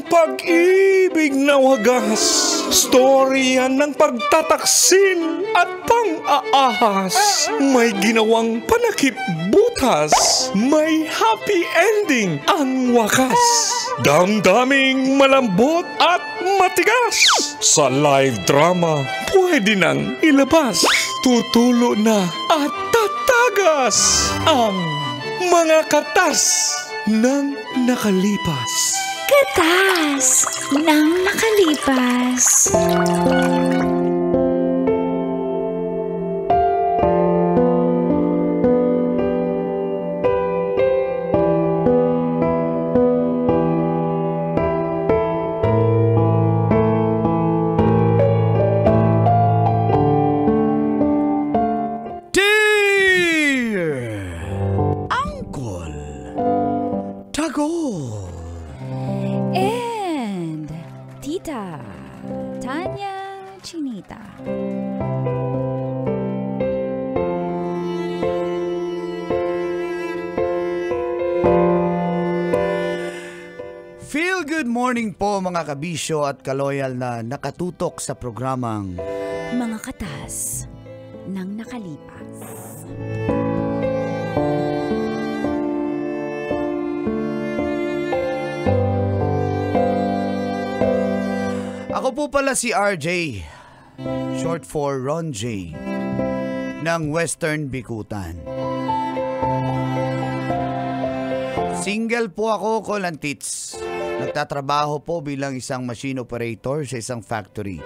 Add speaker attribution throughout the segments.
Speaker 1: Ang pag-ibig na wagas, storya ng pagtataksil at pang-aahas. May ginawang panakip butas, may happy ending ang wakas. Damdaming malambot at matigas. Sa live drama, pwede nang ilabas. Tutulo na at tatagas ang mga katas ng nakalipas.
Speaker 2: Katas ng nakalipas. And Tita Tanya Chinita.
Speaker 3: Feel good morning po mga kabisyo at kaloyal na nakatutok sa programang
Speaker 2: Mga Katas ng Nakalipas.
Speaker 3: Ako po pala si RJ, short for Ron J, ng Western Bikutan. Single po ako, Kolantits. Nagtatrabaho po bilang isang machine operator sa isang factory.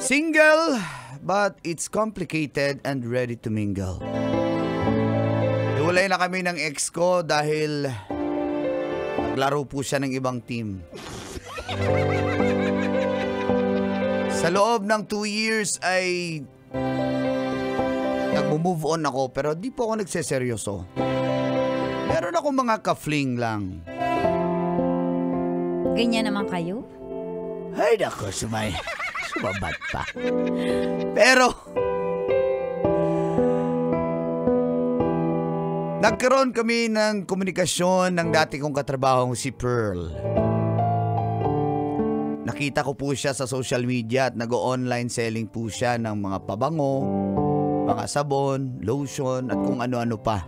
Speaker 3: Single, but it's complicated and ready to mingle. Iwalay na kami ng ex ko dahil naglaro po siya ng ibang team. Sa loob ng 2 years ay nag-move on ako pero di po ako nagseseryoso. Meron akong mga ka-fling lang.
Speaker 2: Ganyan naman kayo?
Speaker 3: Ay nako, sumabat pa. Pero nagkaroon kami ng komunikasyon ng dati kong katrabahong si Pearl. Nakita ko po siya sa social media at nag-online selling po siya ng mga pabango, mga sabon, lotion at kung ano-ano pa.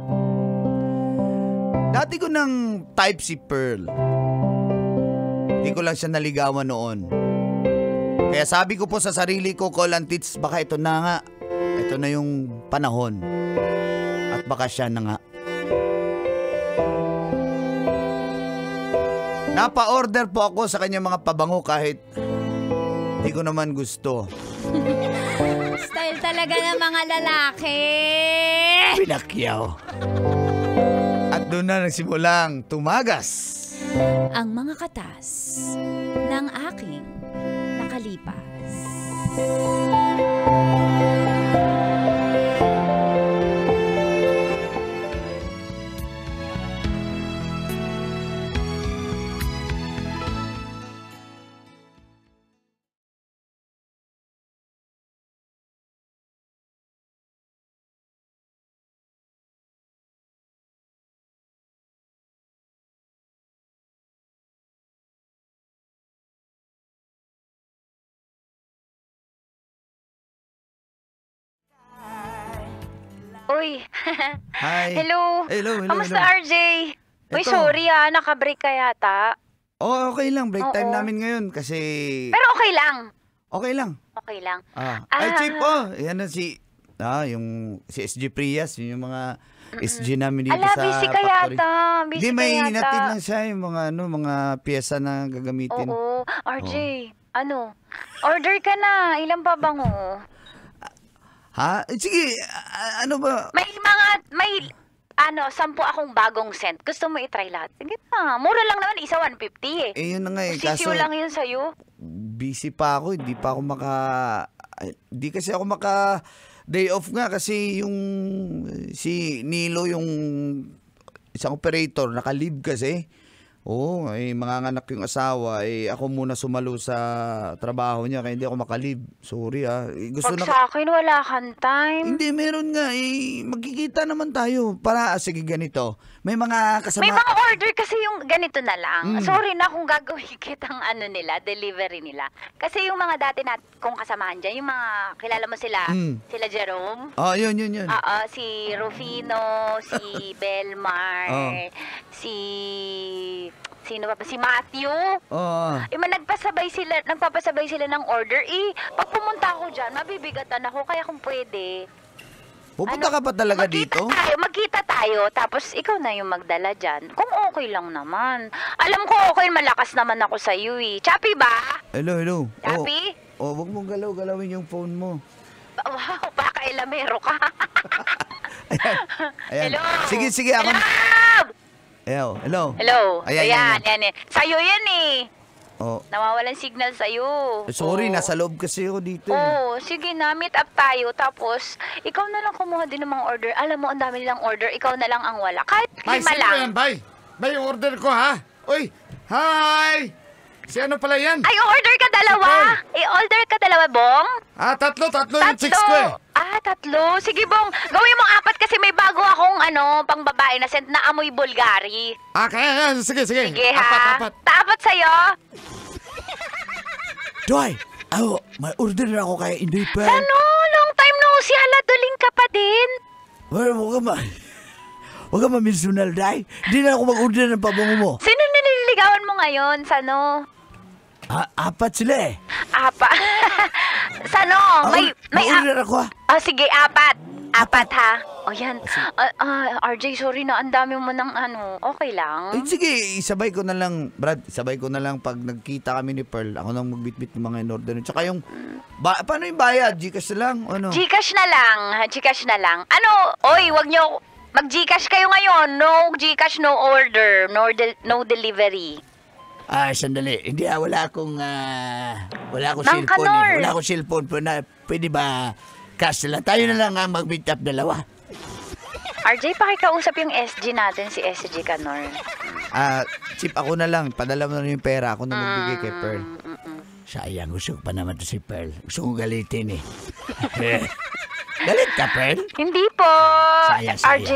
Speaker 3: Dati ko nang type si Pearl. Hindi ko lang siya naligawan noon. Kaya sabi ko po sa sarili ko, Kolantits, baka ito na nga. Ito na yung panahon. At baka siya na nga. Napa-order po ako sa kanya mga pabango kahit hindi ko naman gusto.
Speaker 2: Style talaga ng mga lalaki.
Speaker 3: Pinakyaw. At doon na nagsimulang tumagas
Speaker 2: Ang mga katas ng aking nakalipas.
Speaker 4: Uy.
Speaker 3: Hi.
Speaker 4: Hello.
Speaker 3: Hello.
Speaker 4: Kamusta,
Speaker 3: hello.
Speaker 4: RJ? Uy,
Speaker 3: Eto.
Speaker 4: sorry naka-break ka yata.
Speaker 3: Oh, okay lang. Break time
Speaker 4: Oo.
Speaker 3: namin ngayon kasi
Speaker 4: Pero okay lang.
Speaker 3: okay lang.
Speaker 4: Okay lang.
Speaker 3: Ay, Chip, yan na si SG Prias, yun yung mga SG namin dito
Speaker 4: Ala,
Speaker 3: sa
Speaker 4: busy ka
Speaker 3: factory.
Speaker 4: yata. Busy
Speaker 3: Hindi,
Speaker 4: ka
Speaker 3: may
Speaker 4: yata.
Speaker 3: hinatid lang siya yung mga pyesa na gagamitin.
Speaker 4: Oo. RJ, order ka na. Ilang pabango?
Speaker 3: Ha? Sige, ano ba?
Speaker 4: May 10 akong bagong scent. Gusto mo i-try lahat? Sige na. Mura lang naman. Isa 150 eh.
Speaker 3: Eh, yun na nga eh.
Speaker 4: Sisiw
Speaker 3: Kaso,
Speaker 4: lang yun sa'yo.
Speaker 3: busy pa ako. Hindi kasi ako maka day off nga kasi yung si Nilo, yung isang operator, naka-leave kasi. Oo, manganganak yung asawa. Ako muna sumalo sa trabaho niya kaya hindi ako makalib. Sorry gusto
Speaker 4: Pag sa akin, wala kang time.
Speaker 3: Hindi, meron nga. Magkikita naman tayo. Sige, ganito. May mga kasama...
Speaker 4: May mga order kasi yung ganito na lang. Sorry na kung gagawin kitang nila, delivery nila. Kasi yung mga dati kong kasamahan dyan, yung mga kilala mo sila, sila Jerome.
Speaker 3: Yun.
Speaker 4: Si Rufino, si Belmar, sino pa ba? Si Matthew. Nagpapasabay sila ng order. Pag pumunta ako dyan, mabibigatan ako. Kaya kung pwede.
Speaker 3: Pupunta ka pa talaga dito?
Speaker 4: Magkita tayo. Tapos ikaw na yung magdala dyan. Kung okay lang naman. Alam ko okay, malakas naman ako sa iyo eh. Chappy ba?
Speaker 3: Hello.
Speaker 4: Chappy?
Speaker 3: Wag mong galawin yung phone mo.
Speaker 4: Wow, baka elamero ka.
Speaker 3: Ayan.
Speaker 4: Hello.
Speaker 3: Sige ako. Hello. Ayan. Sa'yo yan eh. Nawawalan signal sa'yo. Sorry, nasa loob kasi ako dito.
Speaker 4: Sige na, meet up tayo. Tapos, ikaw na lang kumuha din ng mga order. Alam mo, ang dami nilang order. Ikaw na lang ang wala. Kahit lima lang.
Speaker 5: Bay, yung order ko, ha? Uy, hi! Si ano pala yan?
Speaker 4: Ay, order ka dalawa. I-order ka dalawa, Bong.
Speaker 5: Tatlo yung chicks ko eh.
Speaker 4: Tatlo. Sige, Bong. Gawin mo 4 kasi may bago akong pang babae na scent na amoy Bulgari.
Speaker 5: Kaya. Sige.
Speaker 4: Sige, ha? Apat sa'yo.
Speaker 3: Doy, may order na ako kay Indoy Pearl.
Speaker 4: Long time no see. Hala, duling ka pa din.
Speaker 3: Huwag ka maminsunal, Day. Hindi na ako mag-order ng pabango mo.
Speaker 4: Sino nililigawan mo ngayon? Sano?
Speaker 3: 4 sila eh.
Speaker 4: Sano? May
Speaker 3: order ako
Speaker 4: sige, 4. 4 ha? Yan. RJ, sorry na. Ang dami mo ng okay lang.
Speaker 3: Sige, isabay ko na lang, Brad. Isabay ko na lang pag nagkita kami ni Pearl. Ako nang magbitbit ng mga in-order. Tsaka yung, paano yung bayad? Gcash na lang?
Speaker 4: Gcash na lang. Wag nyo, mag-Gcash kayo ngayon. No Gcash, no order. No delivery.
Speaker 3: Sandali. Hindi, wala akong cellphone. Wala akong cellphone. Pwede ba cash na lang? Tayo na lang ang mag-meet up dalawa.
Speaker 4: RJ, pakikausap yung SG natin, si SG Canor.
Speaker 3: Chip, ako na lang. Padala mo na yung pera. Ako na magbigay kay Pearl. Sayang, gusto ko pa naman to si Pearl. Gusto ko galitin eh. Galit ka, Pearl?
Speaker 4: Hindi po.
Speaker 3: Sayang.
Speaker 4: RJ,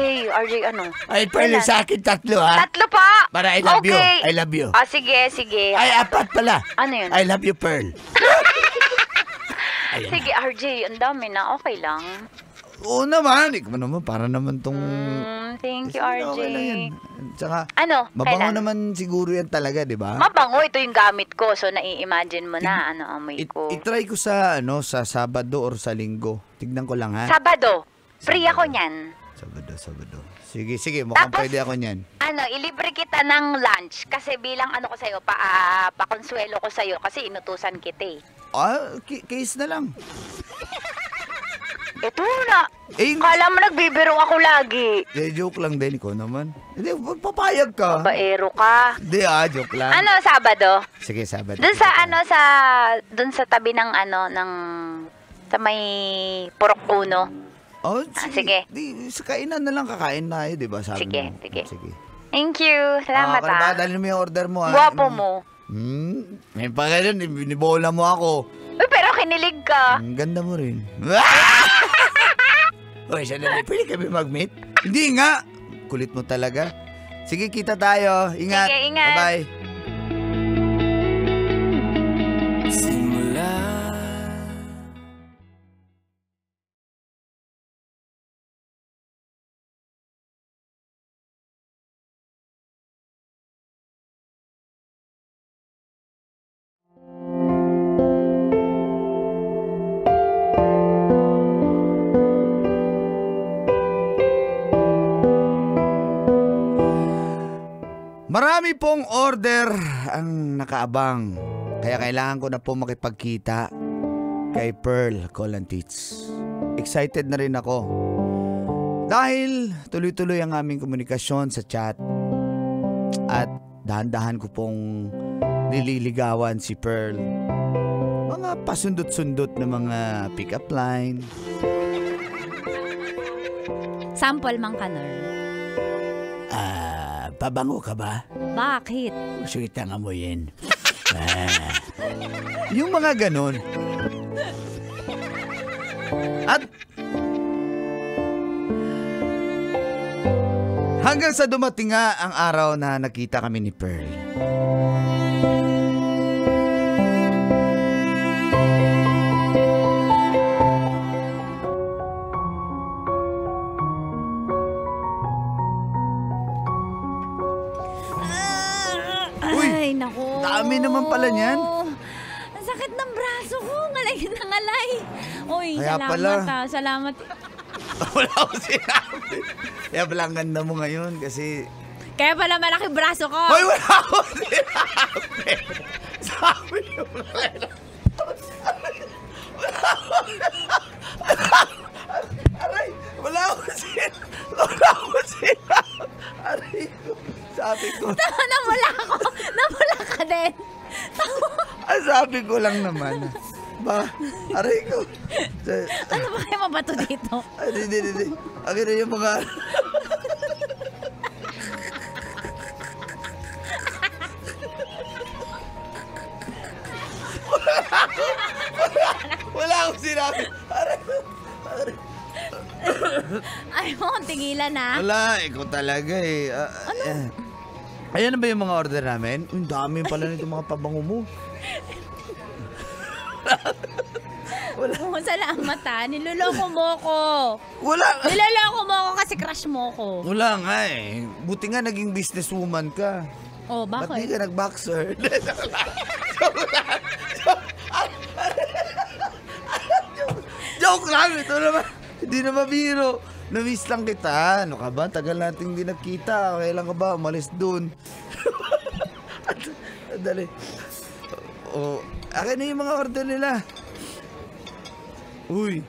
Speaker 3: Ay, Pearl, sa akin 3 ha?
Speaker 4: 3 pa?
Speaker 3: Para I love you.
Speaker 4: Okay.
Speaker 3: I love you.
Speaker 4: Sige.
Speaker 3: Ay, 4 pala.
Speaker 4: Ano yun?
Speaker 3: I love you, Pearl.
Speaker 4: Sige, RJ, ang dami na. Okay lang.
Speaker 3: Oo naman. Ikaw naman, para naman tong...
Speaker 4: Thank you, RJ.
Speaker 3: Okay lang yan. Tsaka, mabango
Speaker 4: kailan?
Speaker 3: naman siguro yan talaga, di ba?
Speaker 4: Mabango, ito yung gamit ko. So, nai-imagine mo na, amoy ko.
Speaker 3: I-try ko sa Sabado or sa Linggo. Tignan ko lang, ha?
Speaker 4: Sabado. Free ako niyan.
Speaker 3: Sabado. Sige, mukhang
Speaker 4: Tapos,
Speaker 3: pwede ako niyan.
Speaker 4: Ilibre kita ng lunch. Kasi bilang ko sa'yo, pakonsuelo ko sa'yo. Kasi inutusan kita eh.
Speaker 3: Case na lang.
Speaker 4: Ito na. Kala mo nagbibiro ako lagi.
Speaker 3: Joke lang din, ikaw naman. Hindi, papayag ka.
Speaker 4: Baero ka.
Speaker 3: Hindi, joke lang.
Speaker 4: Sabado?
Speaker 3: Sige, Sabado.
Speaker 4: Doon sa tabi ng sa may Purok Uno. Sige.
Speaker 3: Sa kainan na lang kakain na di ba?
Speaker 4: Sige. Thank you. Salamat
Speaker 3: Dahil mo yung order mo
Speaker 4: Guwapo mo.
Speaker 3: May pa ganyan, binibola mo ako.
Speaker 4: Pero kinilig ka.
Speaker 3: Ang ganda mo rin. Uy, sandali, pwede kami mag-meet? Hindi nga. Kulit mo talaga. Sige, kita tayo. Ingat.
Speaker 4: Sige, ingat.
Speaker 3: Bye-bye. Marami pong order ang nakaabang. Kaya kailangan ko na po makipagkita kay Pearl Colantits. Excited na rin ako. Dahil tuloy-tuloy ang aming komunikasyon sa chat. At dahan-dahan ko pong nililigawan si Pearl. Mga pasundot-sundot na mga pick-up line.
Speaker 2: Sample, Mang Kanor.
Speaker 3: pabango ka ba?
Speaker 2: Bakit?
Speaker 3: Gusto kitang amuyin. Yung mga ganon. At hanggang sa dumating nga ang araw na nakita kami ni Pearl.
Speaker 2: Ay, naku.
Speaker 3: dami naman pala niyan.
Speaker 2: Ang sakit ng braso ko. Ngalay na ngalay. Uy,
Speaker 3: Kaya
Speaker 2: salamat
Speaker 3: pala.
Speaker 2: Salamat.
Speaker 3: Wala ko sinabi. Kaya pala ang ganda mo ngayon kasi...
Speaker 2: Kaya pala malaki braso ko.
Speaker 3: Hoy, wala ko sinabi. Sabi niyo pala. Aray, wala ko sinabi. Aray ko. Sabi ko.
Speaker 2: Namula ako. Namula ka din.
Speaker 3: Sabi ko lang naman. Ba, aray ko.
Speaker 2: Ano ba kayo mabato dito?
Speaker 3: Ay, hindi. Akin na yung mga... Wala akong sinabi.
Speaker 2: Ay mo, tingilan na.
Speaker 3: Wala, ikaw talaga eh. Ayan na ba yung mga order namin? Ang dami pala nito mga pabango mo.
Speaker 2: Oh, salamat ha. Niloloko mo ko.
Speaker 3: Wala.
Speaker 2: Niloloko mo ko kasi crush mo ko.
Speaker 3: Wala nga eh. Buti nga naging businesswoman ka.
Speaker 2: Oh,
Speaker 3: Ba't di
Speaker 2: bakit?
Speaker 3: ka nag-boxer? Joke lang. Ito naman. Hindi na mabiro. Na-miss lang kita. Ano ka ba? Tagal nating hindi nagkita. Kailan ka ba? Umalis dun. Dali. Akin na yung mga order nila. Uy.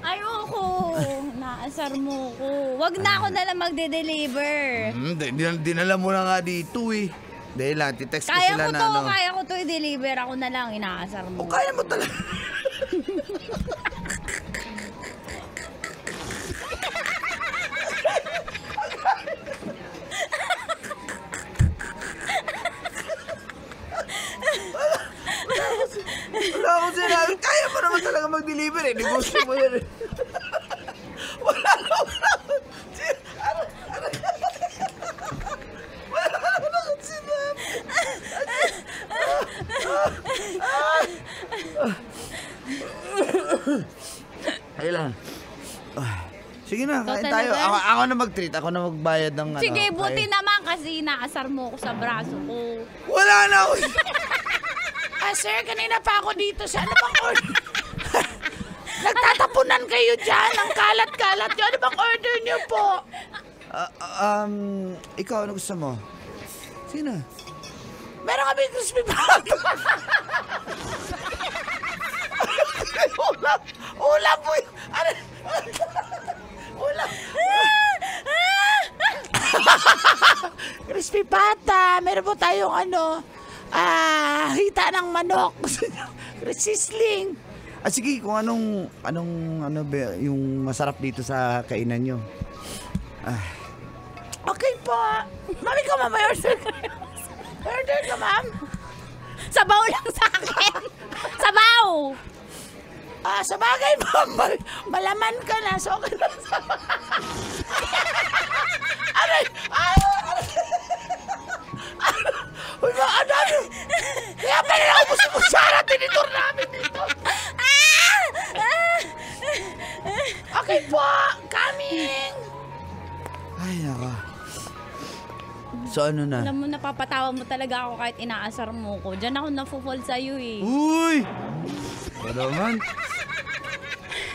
Speaker 2: Ayoko. Naasar mo ko. Wag na ako nalang magde-deliver.
Speaker 3: Dinala mo na nga dito eh. Dahil lang, titext ko
Speaker 2: Kaya
Speaker 3: sila
Speaker 2: ko
Speaker 3: na
Speaker 2: to,
Speaker 3: ano.
Speaker 2: kaya ko to i-deliver. Ako na lang, inaasar mo.
Speaker 3: O kaya mo talaga. Wala akong sinabi. Kaya mo naman talaga mag-deliver eh. Negosyo mo yan eh. Wala akong sinabi. Ayun lang. Sige na,
Speaker 2: Ikaw
Speaker 3: kain tayo.
Speaker 2: talaga?
Speaker 3: Ako na mag-treat. Ako na magbayad ng ano.
Speaker 2: Sige, buti
Speaker 3: kain.
Speaker 2: naman kasi inaasar mo ko sa braso ko.
Speaker 3: Wala na ako.
Speaker 6: Sir, kanina pa ako dito sa ano bang order? Nagtatapunan kayo dyan, ang kalat-kalat nyo. Ano bang order nyo po?
Speaker 3: Ikaw, ano gusto mo? Sino?
Speaker 6: Meron kami crispy pata.
Speaker 3: Ulam po yun. Ano? Ulam.
Speaker 6: Crispy pata. Meron po tayong ano, hita ng manok. Sisling.
Speaker 3: Sige, kung ano ba yung masarap dito sa kainan nyo.
Speaker 6: Okay po. Mami ko, ma'am, may order kayo. Order ka, ma'am.
Speaker 2: Sabaw lang sa akin. Sabaw!
Speaker 6: Sa bagay, ma'am, malaman ka na. So, okay na. Aray! Uy, ano? Kaya pala naubos mo sana, tinitur namin dito. Okay po, coming.
Speaker 3: Ay, naka. So, ano na?
Speaker 2: Alam mo, napapatawa mo talaga ako kahit inaasar mo ko. Diyan ako na-fall sa'yo eh.
Speaker 3: Uy! Ano naman?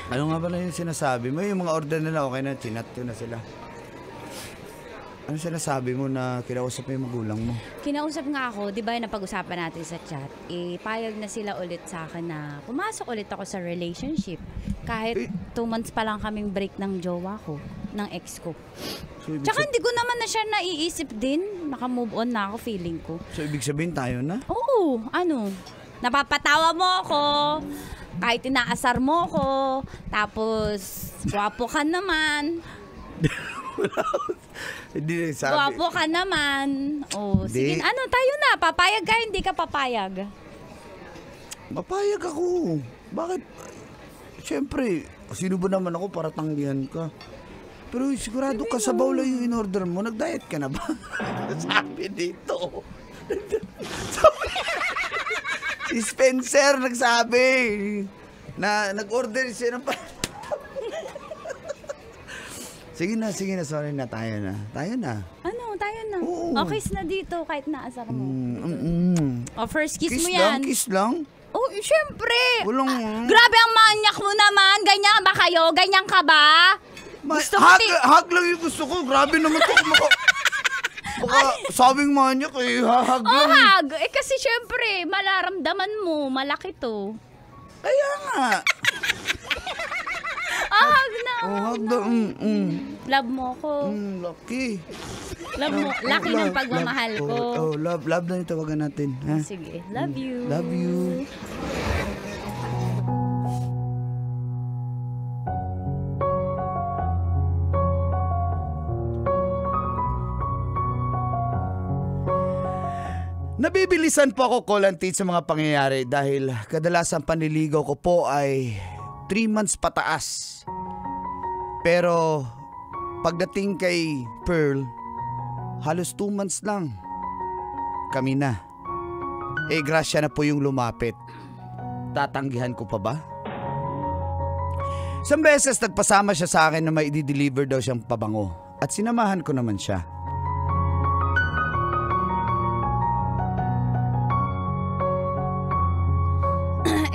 Speaker 3: Ano nga pala yung sinasabi mo? Yung mga order nila, okay na, chinat ko na sila. Ano sinasabi mo na kinausap mo yung magulang mo?
Speaker 2: Kinausap nga ako, di ba yung napag-usapan natin sa chat, payag na sila ulit sa akin na pumasok ulit ako sa relationship. Kahit 2 months pa lang kaming break ng jowa ko, ng ex ko.
Speaker 3: So,
Speaker 2: Tsaka hindi ko naman na siya naiisip din. Naka-move on na ako, feeling ko.
Speaker 3: so, ibig sabihin tayo na?
Speaker 2: Oo, ano? Napapatawa mo ako, kahit inaasar mo ko, tapos gwapo ka naman.
Speaker 3: Hindi nagsabi.
Speaker 2: Gwapo ka naman. Oh, sige.
Speaker 3: Hindi.
Speaker 2: Ano, tayo na. Papayag ka, hindi ka papayag.
Speaker 3: Mapayag ako. Bakit? Siyempre, sino ba naman ako para tanggihan ka? Pero sigurado ka sa bowl yung in-order mo. Nag-diet ka na ba? Sabi dito. Si Spencer nagsabi na nag-order siya ng Sige na, sorry na, tayo na.
Speaker 2: Ano, tayo na.
Speaker 3: Oo.
Speaker 2: O, kiss na dito kahit naasar mo. O, first kiss mo
Speaker 3: Kiss
Speaker 2: yan.
Speaker 3: lang.
Speaker 2: Oh, syempre.
Speaker 3: Walang...
Speaker 2: Grabe ang manyak mo naman. Ganyan ba kayo? Ganyan ka ba? Gusto mo
Speaker 3: hug lang yung gusto ko. Grabe naman to. Baka sabing manyak hug lang.
Speaker 2: hug. Kasi syempre, malaramdaman mo. Malaki to.
Speaker 3: Kaya nga.
Speaker 2: Hug na.
Speaker 3: Hug na.
Speaker 2: Love mo ko.
Speaker 3: Lucky.
Speaker 2: Love mo. Laki ng pagmamahal ko.
Speaker 3: Love na yung tawagan natin. Ha?
Speaker 2: Sige. Love you.
Speaker 3: Love you. Nabibilisan po ako, Kolantit, sa mga pangyayari dahil kadalasan panliligaw ko po ay 3 months pataas. Pero pagdating kay Pearl, halos 2 months lang. Kami na. Grasya na po yung lumapit. Tatanggihan ko pa ba? Isang beses nagpasama siya sa akin na may i-deliver daw siyang pabango. At sinamahan ko naman siya.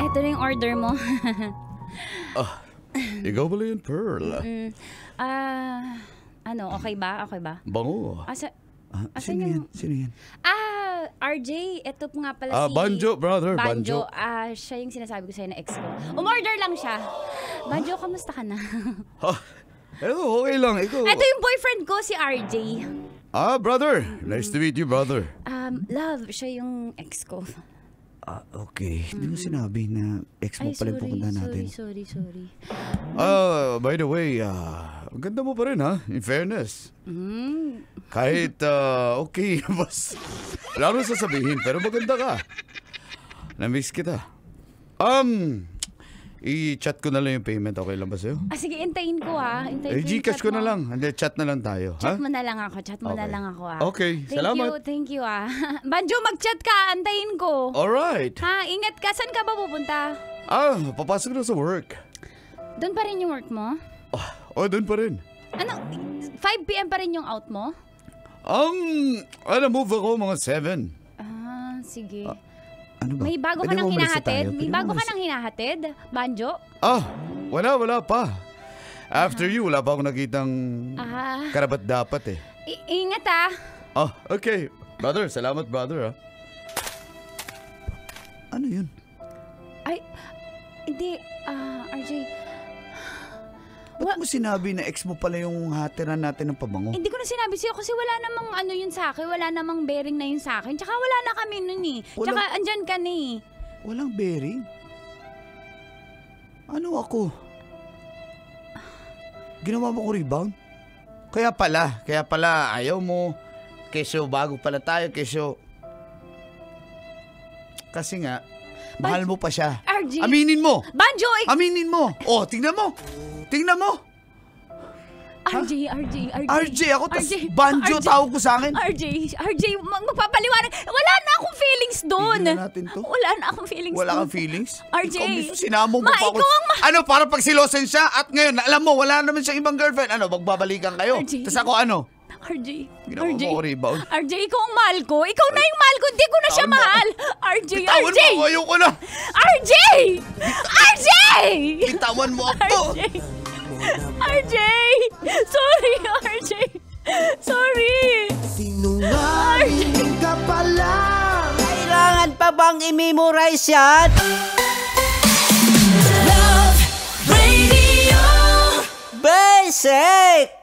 Speaker 2: Ito na yung order mo.
Speaker 1: Ikaw pala yun, Pearl.
Speaker 2: Okay ba?
Speaker 1: Bango.
Speaker 3: Sino yan?
Speaker 2: RJ, ito po nga pala si...
Speaker 1: Banjo, brother.
Speaker 2: Banjo. Siya yung sinasabi ko sa'yo na ex ko. Umorder lang siya. Banjo, kamusta ka na?
Speaker 1: Okay lang. Ikaw.
Speaker 2: Ito yung boyfriend ko, si RJ.
Speaker 1: Brother. Nice to meet you, brother.
Speaker 2: Love, siya yung ex ko.
Speaker 3: Okay. Hindi mo sinabi na ex mo pala yung pupunta natin.
Speaker 2: Sorry.
Speaker 1: By the way, ang ganda mo pa rin, ha? In fairness. Kahit, okay, boss. Wala nang sasabihin, pero maganda ka. Na-miss kita. I-chat ko na lang yung payment. Okay lang ba sa'yo?
Speaker 2: Sige, intayin ko ha.
Speaker 1: Gcash ko na lang. Hindi, chat na lang tayo.
Speaker 2: Chat mo na lang ako.
Speaker 1: Okay, salamat.
Speaker 2: Thank you Banjo, mag-chat ka. Antayin ko.
Speaker 1: Alright.
Speaker 2: Ingat ka. Saan ka ba pupunta?
Speaker 1: Papasok na sa work.
Speaker 2: Doon pa rin yung work mo?
Speaker 1: Doon pa rin.
Speaker 2: 5 p.m. pa rin yung out mo?
Speaker 1: Move ako mga 7.
Speaker 2: Sige.
Speaker 3: Ano ba?
Speaker 2: May bago ka
Speaker 3: Pwede
Speaker 2: nang
Speaker 3: mo umalis na tayo?
Speaker 2: hinahatid? May bago ka nang hinahatid? Banjo?
Speaker 1: Wala pa. After you, wala pa akong nakitang karapat dapat eh.
Speaker 2: Ingat
Speaker 1: Okay. Brother, salamat brother
Speaker 3: Ano yun?
Speaker 2: Ay, hindi. RJ.
Speaker 3: Ba't mo sinabi na ex mo pala yung hatiran natin ng pabango?
Speaker 2: Hindi ko na sinabi sa'yo kasi wala namang yun sa akin. Wala namang bearing na yun sa akin. Tsaka wala na kami nun eh. Tsaka andyan ka na eh.
Speaker 3: Walang bearing? Ano ako? Ginawa mo ko rebound? Kaya pala ayaw mo. Kesyo bago pala tayo, kesyo. Kasi nga, mahal mo pa siya.
Speaker 2: RJ.
Speaker 3: Aminin mo!
Speaker 2: Banjo!
Speaker 3: Aminin mo! Tingnan mo!
Speaker 2: RJ.
Speaker 3: Ako, tas Banjo tawag ko sa akin.
Speaker 2: RJ, magpapaliwanag. Wala na akong feelings doon.
Speaker 3: Tignan natin to.
Speaker 2: Wala na akong feelings
Speaker 3: Wala
Speaker 2: doon.
Speaker 3: kang feelings?
Speaker 2: RJ.
Speaker 3: Ikaw mismo sinamong mo pa ako.
Speaker 2: Ikaw ang
Speaker 3: Para pag silosen siya at ngayon, alam mo, wala naman siyang ibang girlfriend. magbabalikan kayo.
Speaker 2: RJ.
Speaker 3: Tas ako
Speaker 2: RJ.
Speaker 3: Ginawa mo ko rebound.
Speaker 2: RJ, ikaw ang mahal ko. Ikaw na yung mahal ko. Hindi ko na siya mahal. RJ.
Speaker 3: Bitawan mo, ayoko na.
Speaker 2: RJ!
Speaker 3: Bitawan mo ako.
Speaker 2: RJ! Sorry, RJ! Sorry!
Speaker 6: Sinungaling ka pala. Kailangan pa bang i-memorize yan? Love Radio Basic!